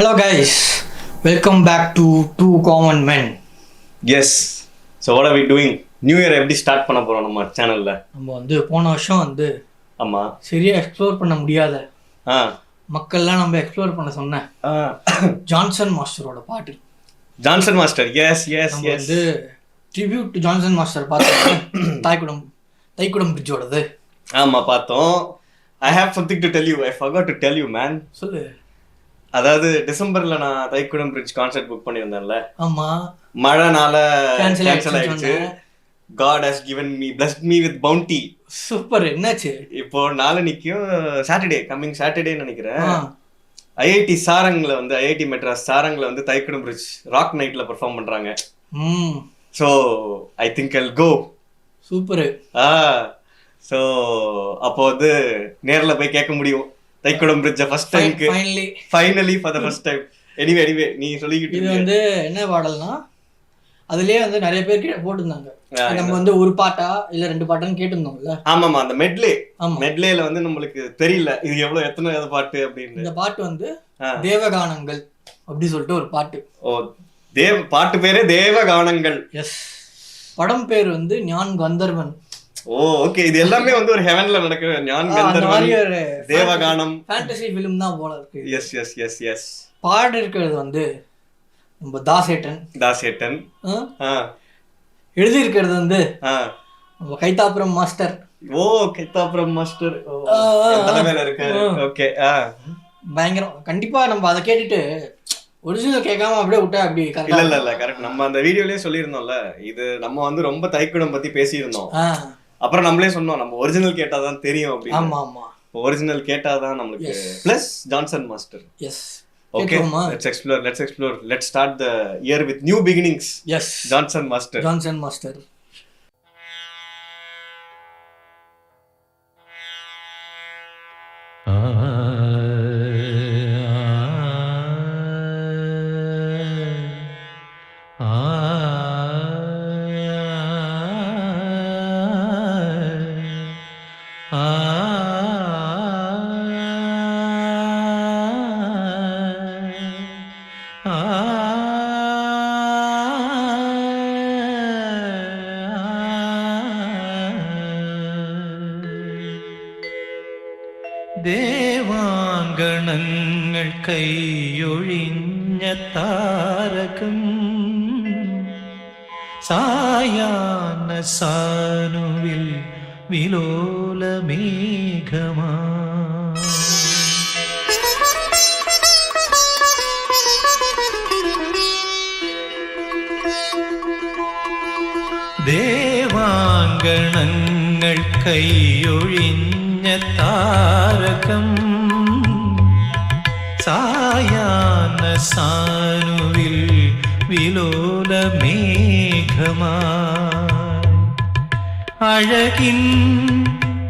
Hello guys, welcome back to Two Common Men. Yes. So what are we doing? New Year எப்படி start பண்ண போறோம் நம்ம சேனல்ல? நம்ம போன வருஷம் ஆமா சரியா எக்ஸ்ப்ளோர் பண்ண முடியாத மக்கள்லாம் நம்ம எக்ஸ்ப்ளோர் பண்ண சொன்னேன். ஜான்சன் மாஸ்டரோட பாட்டு. Johnson master. As tribute to Johnson master பார்த்தோம். தைக்குடம் பிரிட்ஜோடது. ஆமா பார்த்தோம். I have something to tell you. I forgot to tell you, man. சொல்லு. அதாவது டிசம்பர்ல நான் தைக்குடம் பிரிட்ஜ் கான்சர்ட் புக் பண்ணியிருந்தேன்ல. ஆமா. மழைனால கேன்சல் ஆயிடுச்சு. God has blessed me with bounty. Super. என்னாச்சு? இப்போ நாளைக்கும் கம்மிங் சாட்டர்டே நினைக்கிறேன். ஐஐடி சாரங்ல ஐஐடி மெட்ராஸ் சாரங்ல தைக்குடம் பிரிட்ஜ் ராக் நைட்ல பெர்ஃபார்ம் பண்றாங்க. So I think I'll go. Super. So அப்போ நேரில் போய் கேட்க முடியும் தைக்குடம் பிரிட்ஜ் ஃபர்ஸ்ட் டைம்க்கு. Finally for the first time. Anyway நீ சொல்லிக்கிட்டு இது என்ன பாடல்னா அதுலயே நிறைய பேர் போட்டிருந்தாங்க. நம்ம ஒரு பாட்டா இல்ல ரெண்டு பாட்டான்னு கேட்டிருந்தோம்ல. ஆமாமா அந்த மெட்லேல நம்மளுக்கு தெரியல இது எத்தனை பாட்டு அப்படின்னு. இந்த பாட்டு தேவகானங்கள் அப்படி சொல்லிட்டு ஒரு பாட்டு. ஓ பாட்டு பேரே தேவகானங்கள். எஸ். படம் பேர் ஞான் கந்தர்வன். ஓ ஓகே. இது எல்லாமே ஒரு ஹெவன்ல நடக்கிற ஞான் கந்தர்வன் தேவகானம் ஃபேண்டசி ஃபிலிம் தான் போல இருக்கு. எஸ் பாடு இருக்கிறது நம்ம தாசேட்டன். எழுதி இருக்கிறது நம்ம கைத்தாப்புரம் மாஸ்டர். ஓ கைத்தாப்புரம் மாஸ்டர் தலைமையில இருக்காரு. ஓகே பயங்கரம். கண்டிப்பா நம்ம அதை கேட்டுட்டு ஒரிஜினல் கேட்காம அப்படியே விட்டா அப்படி இல்ல கரெக்ட். நம்ம அந்த வீடியோலயே சொல்லியிருந்தோம்ல இது நம்ம ரொம்ப தைக்குடம் பத்தி பேசியிருந்தோம். அப்புறம் நம்மளே சொன்னோம் நம்ம ஒரிஜினல் கேட்டாதான் தெரியும் அப்படின்னு. ஆமா ஒரிஜினல் கேட்டாதான் நம்மளுக்கு plus Johnson master. Yes. Okay, let's explore. Let's start the year with new beginnings. Yes. Johnson Master. ദേവാങ്കണങ്ങൾ കൈയൊഴിഞ്ഞ താരകം സായാഹ്ന സാനുവിൽ വിലോലമേഘമാ ദേവാങ്കണങ്ങൾ കൈയൊഴിഞ്ഞ താരകം സായാഹ്ന സാനുവിൽ വിലോലമേഘമായി അഴകിൻ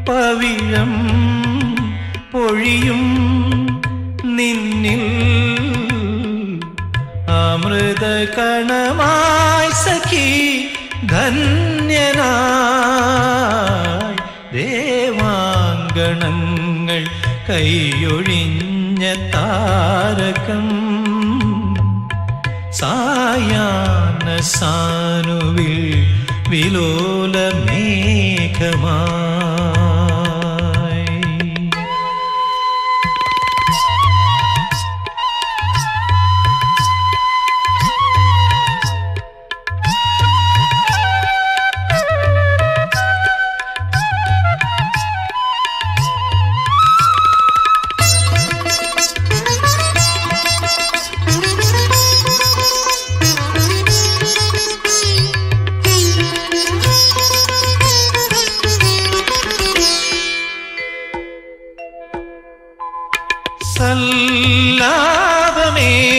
പവിഴം പൊഴിയും നിന്നിൽ അമൃതകണമായി സഖി ധന്യനായി ദേവാങ്കണങ്ങൾ കൈയൊഴിഞ്ഞ താരകം സായാഹ്ന സാനുവിൽ വിലോലമേഘമായി.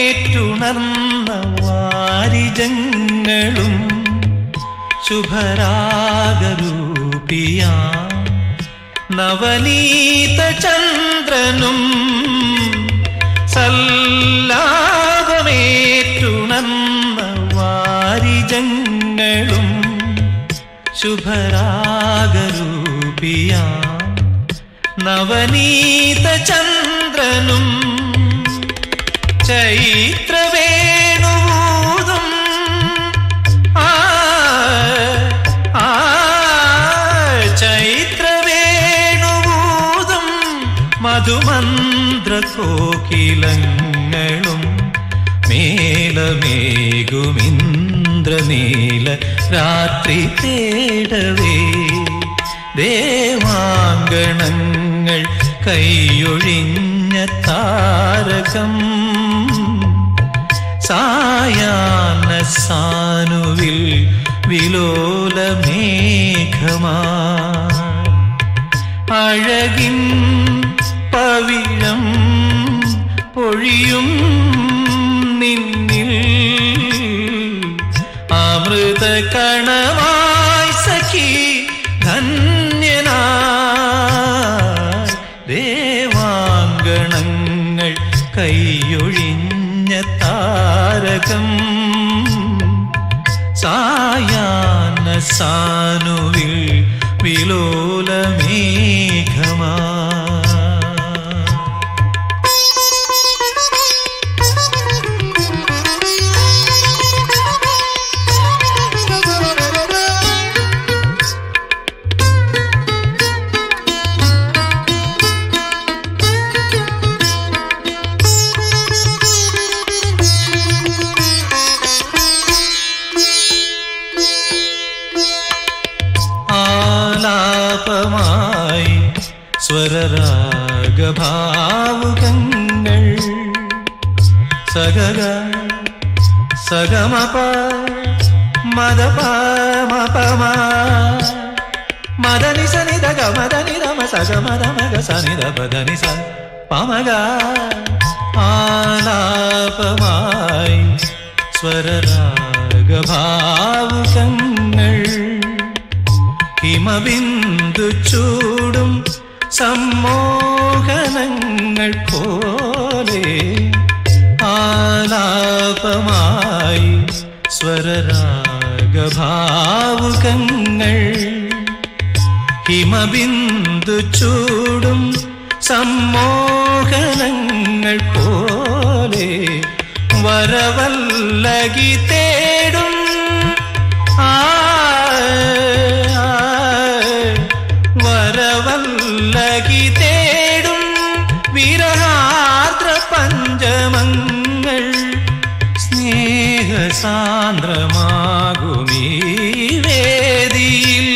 സല്ലാപമേറ്റുണർന്ന വാരിജങ്ങളും ശുഭരാഗരൂപിയ നവനീത ചന്ദ്രനും സല്ലാപമേറ്റുണർന്ന വാരിജങ്ങളും ശുഭരാഗരൂപിയ നവനീത ചന്ദ്രനും ചൈത്രവേണൂതും ചൈത്രവേണൂതും മധുമന്ത്രകോകിലങ്ങളും മേലമേകുമിന്ദ്രനീല രാത്രി തേടവേ ദേവാങ്കണങ്ങൾ കൈയൊഴിഞ്ഞ താരകം സായാഹ്ന സാനുവിൽ വിലോലമേഘമാ അഴകിൻ പവിഴം പൊഴിയും നിന്നിൽ അമൃത കണമായി സഖി ധന്യനായി ദേവാങ്കണങ്ങൾ കൈയൊഴിഞ്ഞ താരകം സായാഹ്ന സാനുവിൽ വിലോലമേഘമാ ആലാപമായി സ്വരരാഗഭാവുകങ്ങൾ സഗഗ സഗമപ മദപമപമ മദനി സനിധ ഗമദനി രമ സഗമദമഗ സനിധ പദനി സ പമഗ ആലാപമായി സ്വരരാഗഭാവുകങ്ങൾ ഹിമബിന്ദു ചൂടും സമ്മോഹനങ്ങൾ പോലെ ആലാപമായി സ്വരരാഗഭാവുകങ്ങൾ ഹിമബിന്ദു ചൂടും സമ്മോഹനങ്ങൾ പോലെ വരവല്ലകി തേടും വരവല്ലകി തേടും വിരഹാർദ്ര പഞ്ചമങ്ങൾ സ്നേഹസാന്ദ്രമാകുമീ വേദിയിൽ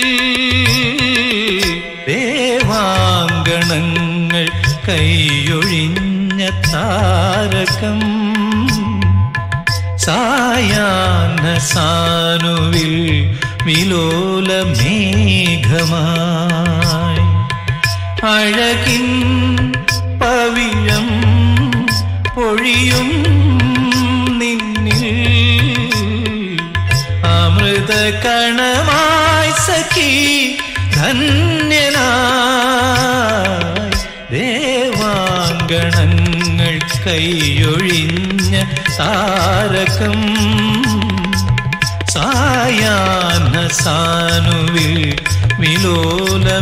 ദേവാങ്കണങ്ങൾ കൈയൊഴിഞ്ഞ താരകം സായാഹ്ന സാനുവിൽ വിലോലമേഘമായി അഴകിൻ പവിഴം പൊഴിയും നിന്നിൽ അമൃത കണമായി സഖി ധന്യനായി ദേവാങ്കണങ്ങൾ കൈയൊഴിഞ്ഞ താരകം സായാഹ്ന സാനുവിൽ വിലോലമേഘമാ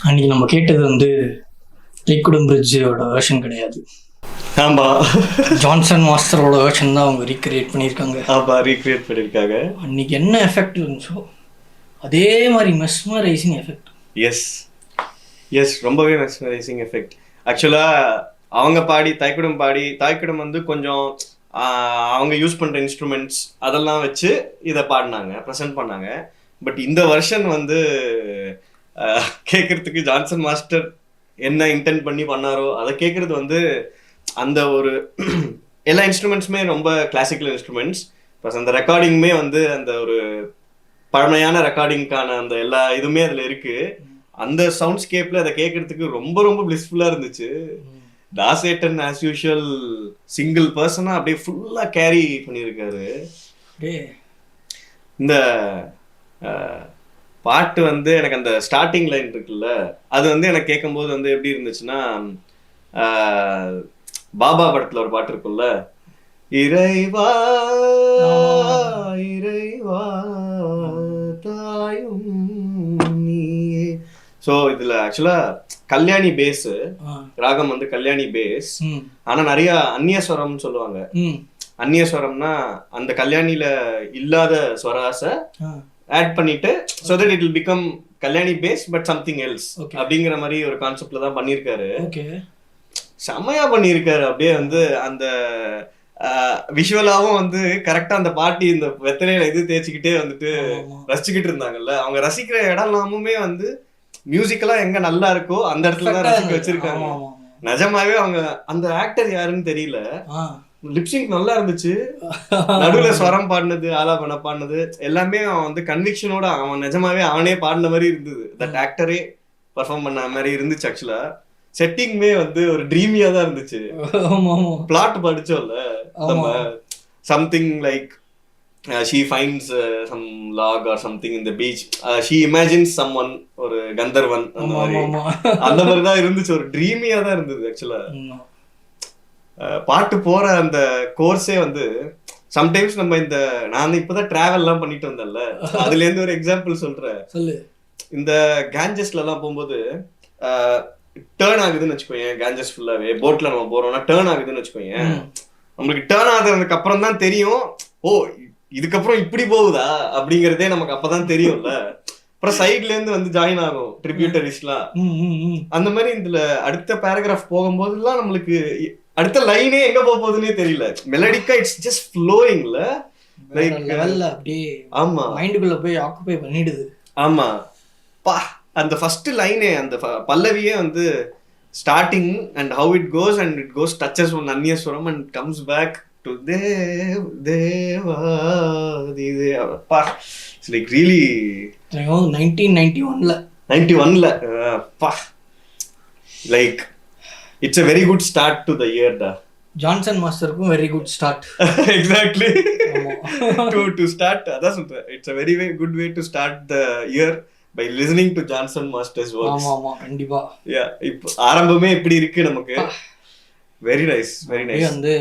அன்னைக்கு நம்ம கேட்டது வந்து லிக்விட் பிரிட்ஜோட வெர்ஷன் கிடையாது. ஆமா, ஜான்சன் மாஸ்டரோட வெர்ஷன் தான் அவங்க ரீக்ரியேட் பண்ணியிருக்காங்க. ஆமா, ரீக்ரியேட் பண்ணியிருக்காங்க. அன்னைக்கு என்ன எஃபெக்ட் இருந்துச்சோ அதே மாதிரி மெஸ்மரைசிங் எஃபெக்ட். எஸ் எஸ், ரொம்பவே மெஸ்மரைசிங் எஃபெக்ட். ஆக்சுவலாக அவங்க பாடி தாய்க்குடம் வந்து கொஞ்சம் அவங்க யூஸ் பண்ணுற இன்ஸ்ட்ருமெண்ட்ஸ் அதெல்லாம் வச்சு இதை பாடினாங்க, ப்ரெசென்ட் பண்ணாங்க. பட் இந்த வெர்ஷன் வந்து கேட்குறதுக்கு ஜான்சன் மாஸ்டர் என்ன இன்டென்ட் பண்ணி பண்ணாரோ அதை கேட்குறது வந்து அந்த ஒரு எல்லா இன்ஸ்ட்ருமெண்ட்ஸுமே ரொம்ப கிளாசிக்கல் இன்ஸ்ட்ருமெண்ட்ஸ். ப்ளஸ் அந்த ரெக்கார்டிங்குமே வந்து அந்த ஒரு பழமையான ரெக்கார்டிங்கான அந்த எல்லா இதுவுமே அதில் இருக்குது. அந்த சவுண்ட்ஸ்கேப்பில் அதை கேட்குறதுக்கு ரொம்ப ரொம்ப பிளிஸ்ஃபுல்லாக இருந்துச்சு. தாசேட்டன் ஆஸ் யூஷுவல் சிங்கிள் பர்சனாக அப்படியே ஃபுல்லாக கேரி பண்ணியிருக்காரு. இந்த பாட்டு வந்து எனக்கு அந்த ஸ்டார்டிங் லைன் இருக்குல்ல, அது வந்து எனக்கு கேட்கும்போது வந்து எப்படி இருந்துச்சுன்னா, பாபா படத்தில் ஒரு பாட்டு இருக்குல்ல, இறைவா இறை தேவா தாயும் நீயே. ஸோ இதுல ஆக்சுவலா கல்யாணி பேஸ், ராகம் வந்து கல்யாணி பேஸ். ஆனா நிறைய அந்நியஸ்வரம்னு சொல்லுவாங்க. அந்நியஸ்வரம்னா அந்த கல்யாணில இல்லாத ஸ்வராஸை ஆட் பண்ணிட்டு so that it will become Kalyani base but something else அப்படிங்கிற மாதிரி ஒரு கான்செப்ட்ல தான் பண்ணியிருக்காரு. செம்மையா பண்ணியிருக்காரு. அப்படியே வந்து அந்த விஷுவலாவும் வந்து கரெக்டா அந்த பாட்டி இந்த வெத்தலையில இது தேய்ச்சிக்கிட்டே வந்துட்டு ரசிச்சுக்கிட்டு இருந்தாங்கல்ல. அவங்க ரசிக்கிற இடம்லாமுமே வந்து மியூசிக்கலா எங்க நல்லா இருக்கோ அந்த இடத்துலதான் ரசிக்க வச்சிருக்காங்க. நிஜமாவே அவங்க அந்த ஆக்டர் யாருன்னு தெரியல, லிப்சிங் நல்லா இருந்துச்சு. நடுவுல ஸ்வரம் பாடினது, ஆலாபன பாடினது எல்லாமே அவன் வந்து கன்விக்ஷனோட அவன் நிஜமாவே அவனே பாடின மாதிரி இருந்தது. தட் ஆக்டரே பர்ஃபார்ம் பண்ண மாதிரி இருந்துச்சு. ஆக்சுவலா செட்டிங்மே வந்து ஒரு ட்ரீமியா தான் இருந்துச்சு. பிளாட் படிச்சோம்ல நம்ம, something like she finds some log or something in the beach, she imagines someone, ஒரு கந்தர்வன் அந்த மாதிரி தான் இருந்துச்சு. ஒரு ட்ரீமியா தான் இருந்தது. ஆக்சுவலா பாட்டு போற அந்த கோர்ஸே வந்து சம்டைம்ஸ் நம்ம இந்த நான் இப்பதான் டிராவல் எல்லாம் பண்ணிட்டு வந்தேன்ல, அதுல இருந்து ஒரு எக்ஸாம்பிள் சொல்றேன். இந்த கேஞ்சஸ்ல எல்லாம் போகும்போது டேர்ன் ஆகுதுன்னு வச்சுக்கோங்க. கேஞ்சஸ் ஃபுல்லாவே போட்ல நம்ம போறோம்னா டேர்ன் ஆகுதுன்னு வச்சுக்கோங்க. நம்மளுக்கு டேர்ன் ஆகுறதுக்கு அப்புறம் தான் தெரியும், ஓ இதுக்கப்புறம் இப்படி போகுதா அப்படிங்கறதே நமக்கு அப்பதான் தெரியும்ல. அப்புறம் சைட்ல இருந்து வந்து ஜாயின் ஆகும் ட்ரிபியூட்டரிஸ்லாம். அந்த மாதிரி இதுல அடுத்த பேராகிராஃப் போகும்போது எல்லாம் நம்மளுக்கு அடுத்த லைனே எங்க போக போகுதுன்னே தெரியல. மெலடிக்கா இட்ஸ் ஜஸ்ட் ஃப்ளோயிங்ல லைக் அப்படியே. ஆமா, மைண்டுக்குள்ள போய் ஆக்குபை பண்ணிடுது. ஆமா பா, அந்த ஃபர்ஸ்ட் லைனே அந்த பல்லவியே வந்து starting and how it goes and it goes touches one அந்நியஸ்வரம் அண்ட் கம்ஸ் பேக் டு தேவா பா. இட்ஸ் லைக் ரியலி 1991ல பா, like it's a very good start to the year da. Johnson மாஸ்டருக்கும் very good start. Exactly. to start அதான் சொல்றேன், it's a very good way to start the year by listening to Johnson Master's works. ஆமா கண்டிப்பா. Yeah, இப்போ ஆரம்பமே இப்படி இருக்கு நமக்கு. Very nice, very nice. வந்து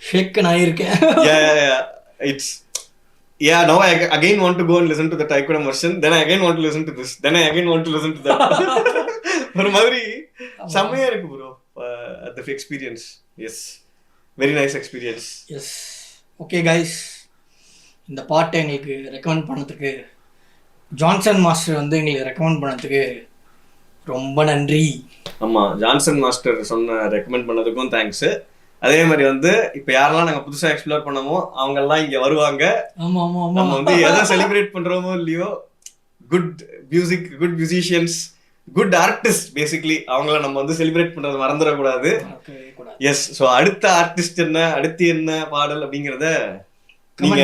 ஷேக் நான் இருக்கேன். Yeah, it's now I again want to go and listen to the Taikudam version, then I again want to listen to this, then I again want to listen to that. ஒரு மாதிரி செம்மையா இருக்கு bro the experience. Yes, very nice experience. Yes. Okay guys, இந்த பாட்டை எங்களுக்கு recommend பண்ணதுக்கு, Johnson master வந்து எங்களுக்கு ரெக்கமெண்ட் பண்ணதுக்கு ரொம்ப நன்றி. ஆமா, ஜான்சன் மாஸ்டர் சொன்ன ரெக்கமெண்ட் பண்ணதுக்கும் தேங்க்ஸ். அதே மாதிரி வந்து இப்ப யாரெல்லாம் நாங்க புதுசா எக்ஸ்ப்ளோர் பண்ணமோ அவங்க எல்லாம் இங்க வருவாங்க. நம்ம வந்து எதை செலிப்ரேட் பண்றோமோ இல்லையோ, good music, good musicians, good artist basically அவங்கள நம்ம வந்து செலிப்ரேட் பண்றது மறந்துடக்கூடாது. எஸ். ஸோ அடுத்த ஆர்டிஸ்ட் என்ன, அடுத்து என்ன பாடல் அப்படிங்கிறத நீங்க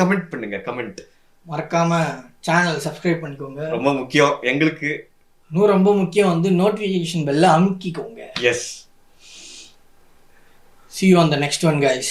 கமெண்ட் பண்ணுங்க. கமெண்ட் மறக்காம சேனல் சப்ஸ்கிரைப் பண்ணிக்கோங்க, ரொம்ப முக்கியம் எங்களுக்கு. இன்னும் ரொம்ப முக்கியம் வந்து நோட்டிஃபிகேஷன் பெல்ல அமுக்கிக்கோங்க. Yes. See you on the next one guys.